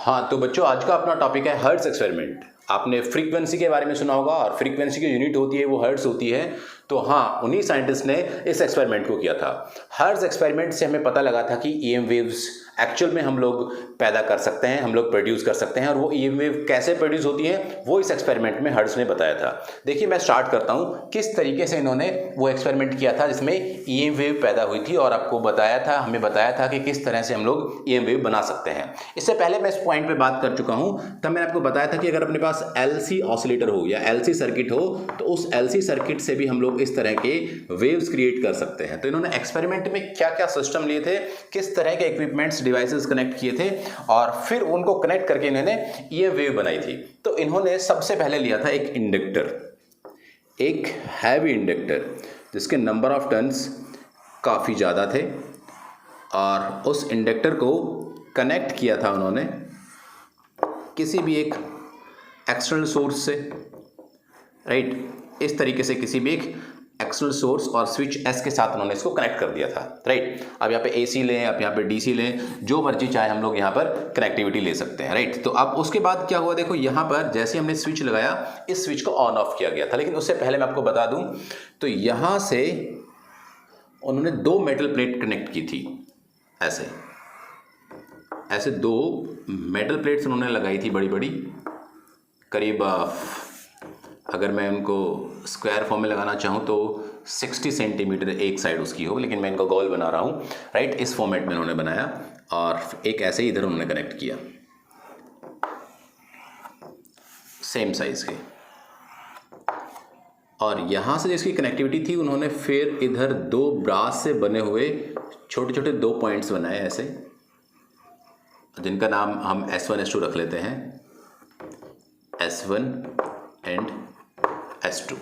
हाँ तो बच्चों, आज का अपना टॉपिक है हर्ट्ज एक्सपेरिमेंट। आपने फ्रीक्वेंसी के बारे में सुना होगा और फ्रीक्वेंसी की यूनिट होती है वो हर्ट्ज होती है। तो हाँ, उन्हीं साइंटिस्ट ने इस एक्सपेरिमेंट को किया था। हर्ट्ज एक्सपेरिमेंट से हमें पता लगा था कि ईएम वेव्स एक्चुअल में हम लोग पैदा कर सकते हैं, हम लोग प्रोड्यूस कर सकते हैं, और वो ईएम वेव कैसे प्रोड्यूस होती है वो इस एक्सपेरिमेंट में हर्ट्ज ने बताया था। देखिए मैं स्टार्ट करता हूँ किस तरीके से इन्होंने वो एक्सपेरिमेंट किया था जिसमें ईएम वेव पैदा हुई थी, और आपको बताया था, हमें बताया था कि किस तरह से हम लोग ईएम वेव बना सकते हैं। इससे पहले मैं इस पॉइंट पे बात कर चुका हूँ, तब मैंने आपको बताया था कि अगर अपने पास एलसी ऑसिलेटर हो या एलसी सर्किट हो तो उस एलसी सर्किट से भी हम लोग इस तरह के वेव्स क्रिएट कर सकते हैं। तो इन्होंने एक्सपेरिमेंट में क्या क्या सिस्टम लिए थे, किस तरह के इक्विपमेंट्स डिवाइसेस कनेक्ट किए थे, और फिर उनको कनेक्ट करके इन्होंने ये वेव बनाई थी। तो इन्होंने सबसे पहले लिया था एक इंडक्टर, एक हैवी इंडक्टर जिसके नंबर ऑफ टर्न्स काफ़ी ज़्यादा थे, और उस इंडक्टर को कनेक्ट किया था उन्होंने किसी भी एक एक्सटर्नल सोर्स से, राइट। इस तरीके से किसी भी एक एक्सटर्नल सोर्स और स्विच एस के साथ उन्होंने इसको कनेक्ट कर दिया था, राइट। अब यहाँ पे एसी लें, अब यहाँ पे डीसी लें, जो मर्जी चाहे हम लोग यहाँ पर कनेक्टिविटी ले सकते हैं, राइट। तो अब उसके बाद क्या हुआ, देखो यहाँ पर जैसे हमने स्विच लगाया, इस स्विच को ऑन ऑफ किया गया था। लेकिन उससे पहले मैं आपको बता दूं, तो यहाँ से उन्होंने दो मेटल प्लेट कनेक्ट की थी, ऐसे ऐसे दो मेटल प्लेट्स उन्होंने लगाई थी, बड़ी बड़ी, करीब अगर मैं उनको स्क्वायर फॉर्म में लगाना चाहूँ तो 60 सेंटीमीटर एक साइड उसकी हो, लेकिन मैं इनको गोल बना रहा हूँ, राइट। इस फॉर्मेट में उन्होंने बनाया और एक ऐसे ही इधर उन्होंने कनेक्ट किया, सेम साइज के, और यहाँ से जिसकी कनेक्टिविटी थी उन्होंने फिर इधर दो ब्रास से बने हुए छोटे छोटे दो पॉइंट्स बनाए ऐसे, जिनका नाम हम S1 S2 रख लेते हैं, S1 एंड S2,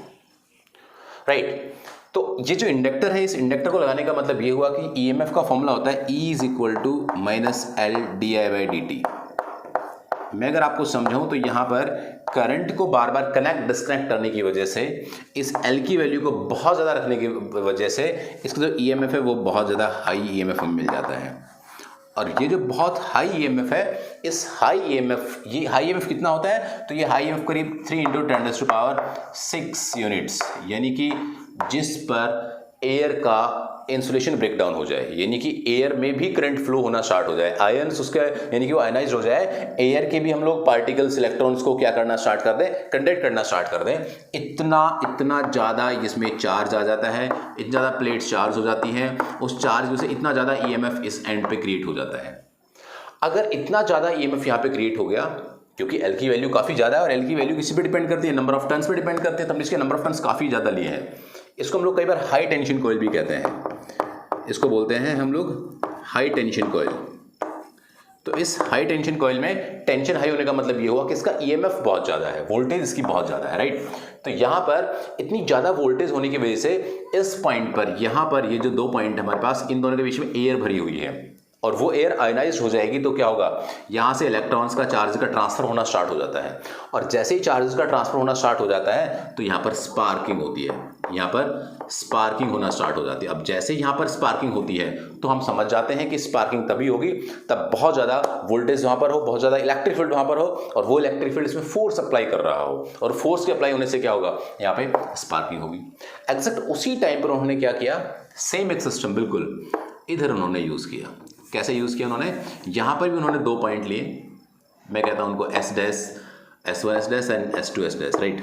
राइट। तो ये जो इंडक्टर है, इस इंडक्टर को लगाने का मतलब ये हुआ कि ईएमएफ का फॉर्मूला होता है E = -L di/dt। मैं अगर आपको समझाऊं तो यहाँ पर करंट को बार बार कनेक्ट डिस्कनेक्ट करने की वजह से, इस L की वैल्यू को बहुत ज़्यादा रखने की वजह से इसका जो ईएमएफ है वो बहुत ज़्यादा हाई ईएमएफ में मिल जाता है। और ये जो बहुत हाई ईएमएफ है, इस हाई ईएमएफ, ये हाई ईएमएफ कितना होता है, तो ये हाई ईएमएफ करीब 3 × 10⁶ यूनिट्स, यानी कि जिस पर एयर का इंसुलेशन ब्रेकडाउन हो जाए, यानी कि एयर में भी करंट फ्लो होना स्टार्ट हो जाए, आयन्स उसके यानी कि वो आयनाइज हो जाए, एयर के भी हम लोग पार्टिकल्स, इलेक्ट्रॉन्स को क्या करना स्टार्ट कर दें, कंडक्ट करना स्टार्ट कर दें, इतना ज़्यादा इसमें चार्ज आ जाता है, इतना ज़्यादा प्लेट्स चार्ज हो जाती हैं, उस चार्ज से इतना ज़्यादा ईएमएफ इस एंड पे क्रिएट हो जाता है। अगर इतना ज़्यादा ईएमएफ यहाँ पे क्रिएट हो गया, क्योंकि एल की वैल्यू काफ़ी ज़्यादा है, और एल की वैल्यू किसी पे डिपेंड करती है, नंबर ऑफ टर्न्स पे डिपेंड करते हैं, तब इसके नंबर ऑफ टर्न्स काफ़ी ज़्यादा लिए हैं। इसको हम लोग कई बार हाई टेंशन कॉइल भी कहते हैं, इसको बोलते हैं हम लोग हाई टेंशन कॉइल। तो इस हाई टेंशन कॉइल में टेंशन हाई होने का मतलब ये हुआ कि इसका ईएमएफ बहुत ज़्यादा है, वोल्टेज इसकी बहुत ज़्यादा है, राइट। तो यहाँ पर इतनी ज़्यादा वोल्टेज होने की वजह से इस पॉइंट पर, यहाँ पर ये जो दो पॉइंट है हमारे पास, इन दोनों के बीच में एयर भरी हुई है, और वो एयर आयनाइज्ड हो जाएगी, तो क्या होगा, यहाँ से इलेक्ट्रॉन्स का चार्ज का ट्रांसफर होना स्टार्ट हो जाता है, और जैसे ही चार्जेस का ट्रांसफर होना स्टार्ट हो जाता है तो यहाँ पर स्पार्किंग होती है, यहाँ पर स्पार्किंग होना स्टार्ट हो जाती है। अब जैसे यहाँ पर स्पार्किंग होती है तो हम समझ जाते हैं कि स्पार्किंग तभी होगी तब बहुत ज़्यादा वोल्टेज वहाँ पर हो, बहुत ज़्यादा इलेक्ट्रिक फील्ड वहाँ पर हो, और वो इलेक्ट्रिक फील्ड इसमें फोर्स अप्लाई कर रहा हो, और फोर्स के अप्लाई होने से क्या होगा, यहाँ पे स्पार्किंग होगी। एग्जैक्ट उसी टाइम पर उन्होंने क्या किया, सेम एक सिस्टम बिल्कुल इधर उन्होंने यूज़ किया। कैसे यूज़ किया उन्होंने, यहाँ पर भी उन्होंने दो पॉइंट लिए, मैं कहता हूँ उनको S dash, S1 S dash and S2 S dash, right,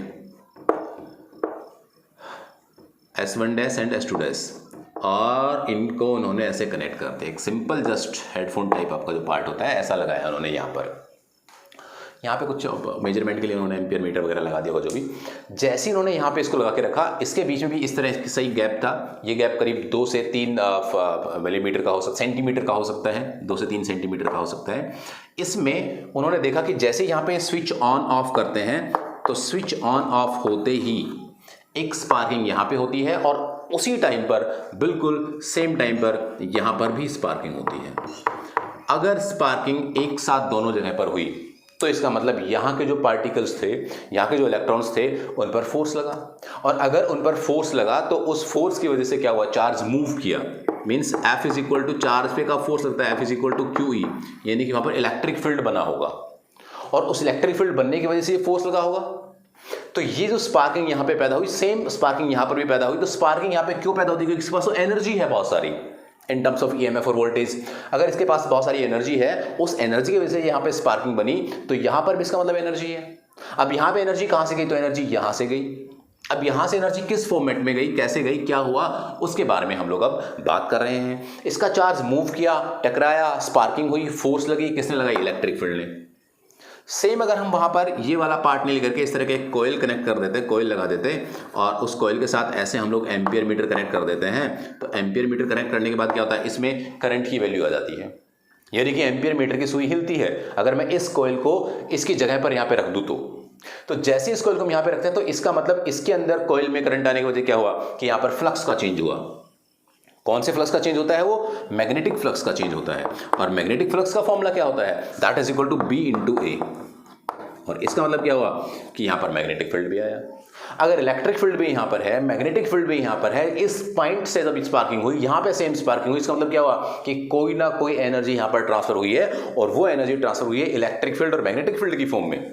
S1 dash and S2 dash, और इनको उन्होंने ऐसे कनेक्ट कर दिया। एक सिंपल जस्ट हेडफोन टाइप आपका जो पार्ट होता है ऐसा लगाया उन्होंने यहाँ पे कुछ मेजरमेंट के लिए उन्होंने एम्पियर मीटर वगैरह लगा दिया होगा जो भी। जैसे ही उन्होंने यहाँ पे इसको लगा के रखा, इसके बीच में भी इस तरह सही गैप था, ये गैप करीब 2 से 3 मिलीमीटर का हो सकता, सेंटीमीटर का हो सकता है, 2 से 3 सेंटीमीटर का हो सकता है। इसमें उन्होंने देखा कि जैसे यहाँ पे स्विच ऑन ऑफ करते हैं, तो स्विच ऑन ऑफ होते ही एक स्पार्किंग यहाँ पे होती है, और उसी टाइम पर, बिल्कुल सेम टाइम पर, यहाँ पर भी स्पार्किंग होती है। अगर स्पार्किंग एक साथ दोनों जगह पर हुई तो इसका मतलब यहाँ के जो पार्टिकल्स थे, यहाँ के जो इलेक्ट्रॉन्स थे, उन पर फोर्स लगा, और अगर उन पर फोर्स लगा तो उस फोर्स की वजह से क्या हुआ, चार्ज मूव किया, मीन्स F = चार्ज पे का फोर्स लगता है, F = QE, यानी कि वहाँ पर इलेक्ट्रिक फील्ड बना होगा। और उस इलेक्ट्रिक फील्ड बनने की वजह से ये फोर्स लगा होगा। तो ये जो स्पार्किंग यहां पे पैदा हुई, सेम स्पार्किंग यहां पर भी पैदा हुई। तो स्पार्किंग यहां पे क्यों पैदा होती है? क्योंकि इसके पास तो एनर्जी है बहुत सारी इन टर्म्स ऑफ ईएमएफ और वोल्टेज। अगर इसके पास बहुत सारी एनर्जी है, उस एनर्जी की वजह से यहां पे स्पार्किंग बनी, तो यहां पर भी इसका मतलब एनर्जी है। अब यहां पे एनर्जी कहां से गई? तो एनर्जी यहां से गई। अब यहां से एनर्जी किस फॉर्मेट में गई, कैसे गई, क्या हुआ, उसके बारे में हम लोग अब बात कर रहे हैं। इसका चार्ज मूव किया, टकराया, स्पार्किंग हुई, फोर्स लगी, किसने लगाई? इलेक्ट्रिक फील्ड ने। सेम अगर हम वहां पर ये वाला पार्ट नहीं लेकर के इस तरह के कोयल कनेक्ट कर देते, कोयल लगा देते और उस कोयल के साथ ऐसे हम लोग एम्पियर मीटर कनेक्ट कर देते हैं, तो एम्पियर मीटर कनेक्ट करने के बाद क्या होता है? इसमें करंट की वैल्यू आ जाती है, यानी कि एम्पियर मीटर की सुई हिलती है। अगर मैं इस कोयल को इसकी जगह पर यहां पर रख दूं तो जैसे इस कोयल को हम यहां पर रखते हैं, तो इसका मतलब इसके अंदर कोयल में करंट आने की वजह क्या हुआ कि यहां पर फ्लक्स का चेंज हुआ। कौन से फ्लक्स का चेंज होता है? वो मैग्नेटिक फ्लक्स का चेंज होता है। और मैग्नेटिक फ्लक्स का फॉर्मूला क्या होता है? That is equal to B into A. और इसका मतलब क्या हुआ कि यहां पर मैग्नेटिक फील्ड भी आया। अगर इलेक्ट्रिक फील्ड भी यहां पर है, मैग्नेटिक फील्ड भी यहां पर है, इस पॉइंट से जब स्पार्किंग हुई, यहां पे सेम स्पार्किंग हुई, इसका मतलब क्या हुआ कि कोई ना कोई एनर्जी यहां पर ट्रांसफर हुई है, और वो एनर्जी ट्रांसफर हुई है इलेक्ट्रिक फील्ड और मैग्नेटिक फील्ड की फॉर्म में।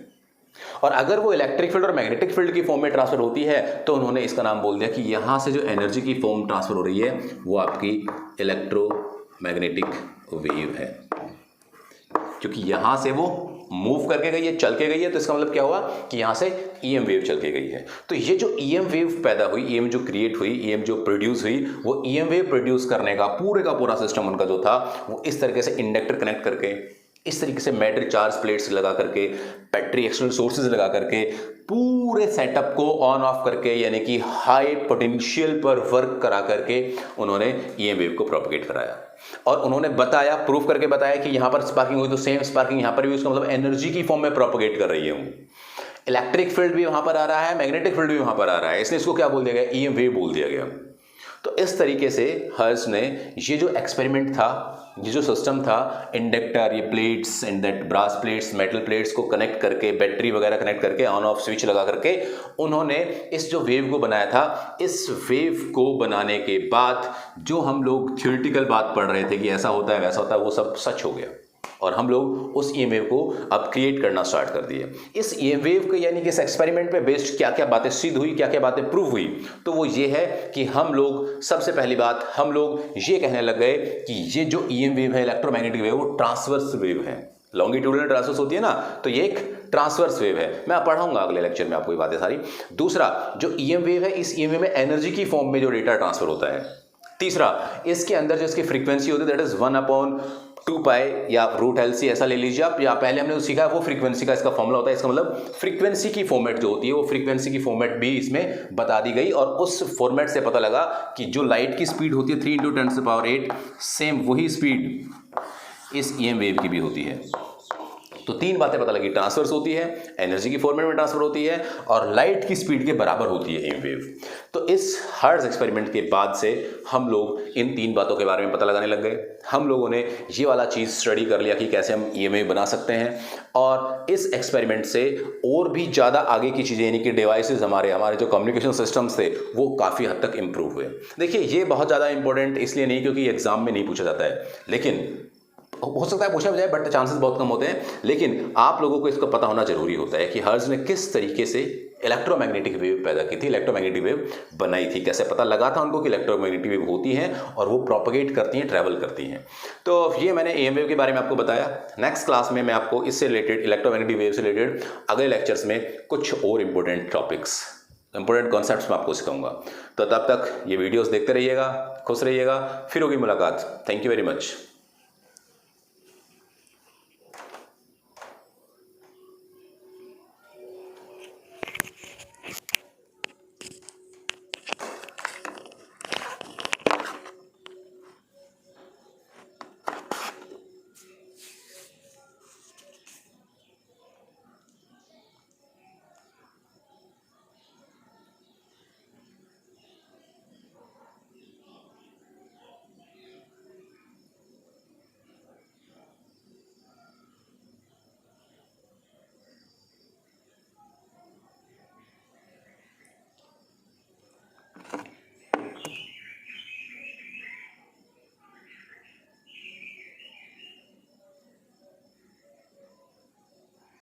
और अगर वो इलेक्ट्रिक फील्ड और मैग्नेटिक फील्ड की फॉर्म में ट्रांसफर होती है, तो उन्होंने इसका नाम बोल दिया कि यहां से जो एनर्जी की फॉर्म ट्रांसफर हो रही है वो आपकी इलेक्ट्रोमैग्नेटिक वेव है, क्योंकि यहां से वो मूव करके गई है, चल के गई है। तो इसका मतलब क्या हुआ कि यहां से ईएम वेव चल के गई है। तो ये जो ईएम वेव पैदा हुई, ईएम जो क्रिएट हुई, ईएम जो प्रोड्यूस हुई, वो ईएम वेव प्रोड्यूस करने का पूरा सिस्टम उनका जो था, वो इस तरीके से इंडक्टर कनेक्ट करके, इस तरीके से मेटल चार्ज प्लेट्स लगा करके, बैटरी एक्सटर्नल सोर्सेज लगा करके, पूरे सेटअप को ऑन ऑफ करके, यानी कि हाई पोटेंशियल पर वर्क करा करके उन्होंने ईएम वेव को प्रोपगेट कराया। और उन्होंने बताया, प्रूफ करके बताया कि यहां पर स्पार्किंग हुई तो सेम स्पार्किंग यहां पर भी, उसका मतलब एनर्जी की फॉर्म में प्रोपगेट कर रही है। इलेक्ट्रिक फील्ड भी वहां पर आ रहा है, मैग्नेटिक फील्ड भी वहां पर आ रहा है, इसलिए इसको क्या बोल दिया गया? ईएम वेव बोल दिया गया। तो इस तरीके से हर्ट्ज ने ये जो एक्सपेरिमेंट था, ये जो सिस्टम था, इंडक्टर, ये plates and that brass plates, metal plates को कनेक्ट करके, बैटरी वगैरह कनेक्ट करके, ऑन ऑफ स्विच लगा करके उन्होंने इस जो वेव को बनाया था। इस वेव को बनाने के बाद जो हम लोग थ्योरेटिकल बात पढ़ रहे थे कि ऐसा होता है वैसा होता है, वो सब सच हो गया, और हम लोग उस ईएम वेव को अब क्रिएट करना स्टार्ट कर दिए। इस ईएम वेव के, यानी कि इस एक्सपेरिमेंट पे बेस्ड क्या क्या बातें सिद्ध हुई, क्या क्या बातें प्रूव हुई, तो वो ये है कि हम लोग, सबसे पहली बात, हम लोग ये कहने लग गए कि ये जो ईएम वेव है, इलेक्ट्रोमैग्नेटिक वेव, वो ट्रांसवर्स वेव है। लॉन्गिट्यूडनल ट्रांसवर्स होती है ना, तो ये एक ट्रांसवर्स वेव है। मैं पढ़ाऊंगा अगले लेक्चर में आपको ये बातें सारी। दूसरा, जो ईएम वेव है, इस ईएम वेव में एनर्जी की फॉर्म में जो डेटा ट्रांसफर होता है। तीसरा, इसके अंदर जो इसकी फ्रीक्वेंसी होती है, दैट इज 1/2 पाई या √LC, ऐसा ले लीजिए आप। या पहले हमने जो सीखा है वो फ्रीक्वेंसी का इसका फॉर्मूला होता है। इसका मतलब फ्रीक्वेंसी की फॉर्मेट जो होती है, वो फ्रीक्वेंसी की फॉर्मेट भी इसमें बता दी गई, और उस फॉर्मेट से पता लगा कि जो लाइट की स्पीड होती है 3 × 10⁸, सेम वही स्पीड इस ईएम वेव की भी होती है। तो 3 बातें पता लगी, ट्रांसफर्स होती है, एनर्जी की फॉर्मेट में ट्रांसफर होती है, और लाइट की स्पीड के बराबर होती है ईएम वेव। तो इस हर्ट्ज एक्सपेरिमेंट के बाद से हम लोग इन 3 बातों के बारे में पता लगाने लग गए। हम लोगों ने ये वाला चीज़ स्टडी कर लिया कि कैसे हम ईएम वेव बना सकते हैं, और इस एक्सपेरिमेंट से और भी ज़्यादा आगे की चीज़ें, यानी कि डिवाइसेस, हमारे जो कम्युनिकेशन सिस्टम्स थे, वो काफ़ी हद तक इम्प्रूव हुए। देखिए, ये बहुत ज़्यादा इंपॉर्टेंट इसलिए नहीं क्योंकि एग्जाम में नहीं पूछा जाता है, लेकिन हो सकता है पूछा जाए, बट चांसेस बहुत कम होते हैं। लेकिन आप लोगों को इसका पता होना जरूरी होता है कि हर्ट्ज ने किस तरीके से इलेक्ट्रोमैग्नेटिक वेव पैदा की थी, इलेक्ट्रोमैग्नेटिक वेव बनाई थी, कैसे पता लगा था उनको कि इलेक्ट्रोमैग्नेटिक वेव होती हैं और वो प्रोपगेट करती हैं, ट्रैवल करती हैं। तो ये मैंने ईएम वेव के बारे में आपको बताया। नेक्स्ट क्लास में मैं आपको इससे रिलेटेड, इलेक्ट्रोमैग्नेटिक वेव से रिलेटेड अगले लेक्चर्स में कुछ और इंपॉर्टेंट टॉपिक्स, इंपॉर्टेंट कॉन्सेप्ट्स मैं आपको सिखाऊंगा। तो तब तक ये वीडियोस देखते रहिएगा, खुश रहिएगा, फिर होगी मुलाकात। Thank you very much.